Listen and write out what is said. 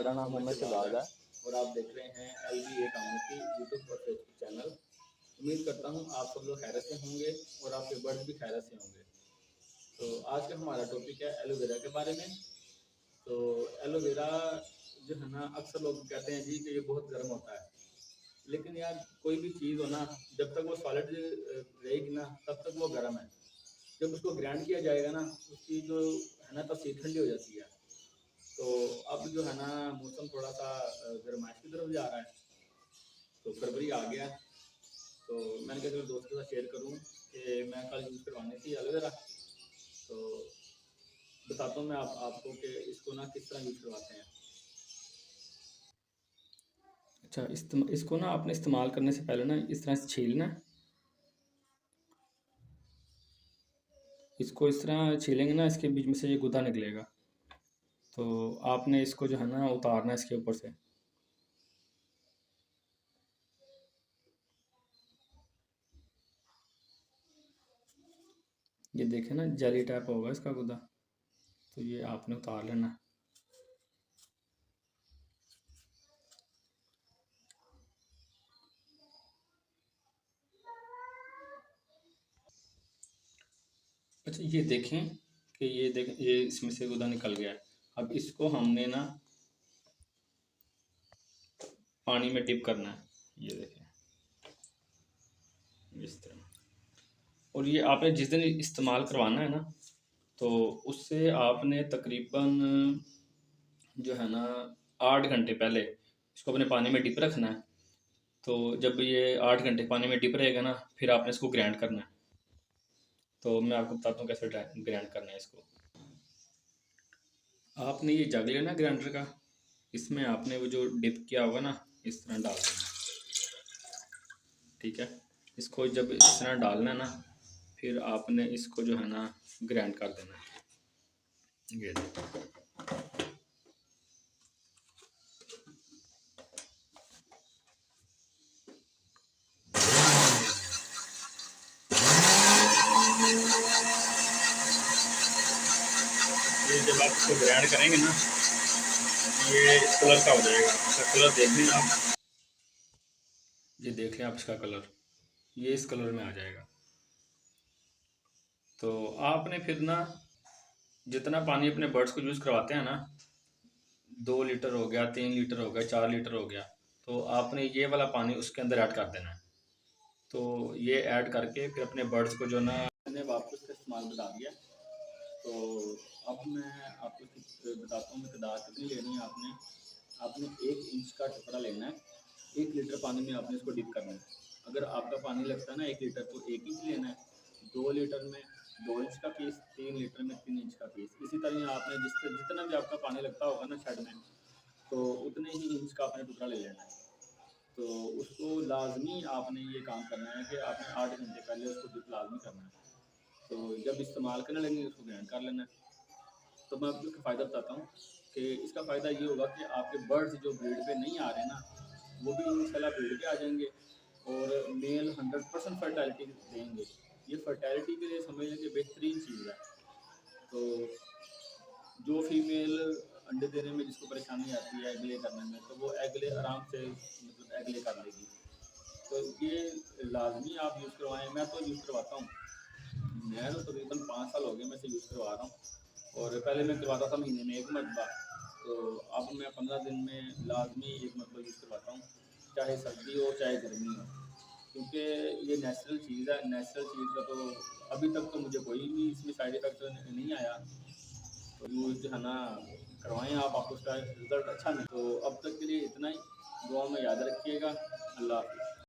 मेरा नाम उमेर शहबाज है और आप देख रहे हैं LBA कम्युनिटी यूट्यूब और फेसबुक चैनल। उम्मीद करता हूँ आप सब लोग खैरियत से होंगे और आपके बर्ड्स भी खैरियत से होंगे। तो आज का हमारा टॉपिक है एलोवेरा के बारे में। तो एलोवेरा जो है ना, अक्सर लोग कहते हैं जी कि ये बहुत गर्म होता है, लेकिन यार कोई भी चीज़ हो ना, जब तक वो सॉलिड रहेगी ना तब तक वो गर्म है। जब उसको ग्राइंड किया जाएगा ना, उसकी जो है ना तस्वीर ठंडी हो जाती है। तो अब जो है ना, मौसम थोड़ा सा गर्माइश की तरफ जा रहा है, तो फरवरी आ गया। तो मैंने कहा चलो दोस्तों के साथ शेयर करूं कि मैं कल यूज़ करवानी थी एलोवेरा। तो बताता हूँ मैं आपको कि इसको ना किस तरह यूज़ करवाते हैं। अच्छा, इसको ना आपने इस्तेमाल करने से पहले ना इस तरह से छीलना है। इसको इस तरह छीलेंगे ना, इसके बीच में से ये गुदा निकलेगा। तो आपने इसको जो है ना उतारना है इसके ऊपर से। ये देखें ना, जेली टाइप होगा इसका गुदा, तो ये आपने उतार लेना है। अच्छा, ये देखें कि ये इसमें से गुदा निकल गया है। अब इसको हमने ना पानी में डिप करना है। ये देखें इस तरह। और ये आपने जिस दिन इस्तेमाल करवाना है ना, तो उससे आपने तकरीबन जो है ना 8 घंटे पहले इसको अपने पानी में डिप रखना है। तो जब ये 8 घंटे पानी में डिप रहेगा ना, फिर आपने इसको ग्राइंड करना है। तो मैं आपको बताता हूँ कैसे ग्राइंड करना है इसको। आपने ये जग लेना ग्राइंडर का, इसमें आपने वो जो डिप किया होगा ना इस तरह डाल देना। ठीक है, इसको जब इस तरह डालना है ना, फिर आपने इसको जो है ना ग्राइंड कर देना है। ये देखो, ये जब आप इसको ग्राइंड करेंगे ना, ये इस कलर का हो जाएगा। इसका कलर देख लें आप, ये देख लें आप इसका कलर, ये इस कलर में आ जाएगा। तो आपने फिर ना जितना पानी अपने बर्ड्स को यूज़ करवाते हैं ना, 2 लीटर हो गया, 3 लीटर हो गया, 4 लीटर हो गया, तो आपने ये वाला पानी उसके अंदर ऐड कर देना है। तो ये ऐड करके फिर अपने बर्ड्स को जो ना, मैंने वापस का इस्तेमाल बता दिया। तो अब मैं आपको बताता हूँ मिकदार कितनी लेनी है। आपने 1 इंच का टुकड़ा लेना है। 1 लीटर पानी में आपने इसको डिप करना है। अगर आपका पानी लगता है ना 1 लीटर, तो 1 इंच लेना है। 2 लीटर में 2 इंच का पीस, 3 लीटर में 3 इंच का पीस। इसी तरह आपने जितना भी आपका पानी लगता होगा ना शेड में, तो उतने ही इंच का आपने टुकड़ा ले लेना है। तो उसको लाजमी आपने ये काम करना है कि आपने 8 घंटे पहले उसको डिप लाजमी करना है। तो जब इस्तेमाल करने लगेंगे उसको ग्राइंड कर लेना है। तो मैं आपको इसका फ़ायदा बताता हूँ कि इसका फ़ायदा ये होगा कि आपके बर्ड्स जो ब्रीड पे नहीं आ रहे ना, वो भी इंशाल्लाह ब्रीड पे आ जाएंगे और मेल 100% फर्टैलिटी देंगे। ये फर्टैलिटी के लिए समझ लें कि बेहतरीन चीज़ है। तो जो फीमेल अंडे देने में जिसको परेशानी आती है एग ले करने में, तो वो एग ले आराम से मतलब एग ले कर लेगी। तो ये लाजमी आप यूज़ करवाएं। मैं तो यूज़ करवाता हूँ। मैं तो तकरीबन 5 साल हो गए मैं इसे यूज़ करवा रहा हूँ। और पहले मैं करवाता था महीने में 1 मरतबा, तो अब मैं 15 दिन में लाजमी 1 मरतबा यूज़ करवाता हूँ, चाहे सर्दी हो चाहे गर्मी हो। क्योंकि ये नेचुरल चीज़ है। नेचुरल चीज़ का तो अभी तक तो मुझे कोई भी इसमें साइड इफ़ेक्ट नहीं आया। तो यूज़ जो है ना करवाएं आप, आपको उसका रिज़ल्ट अच्छा मिले। तो अब तक के लिए इतना ही। दुआ में याद रखिएगा। अल्लाह हाफ़िज़।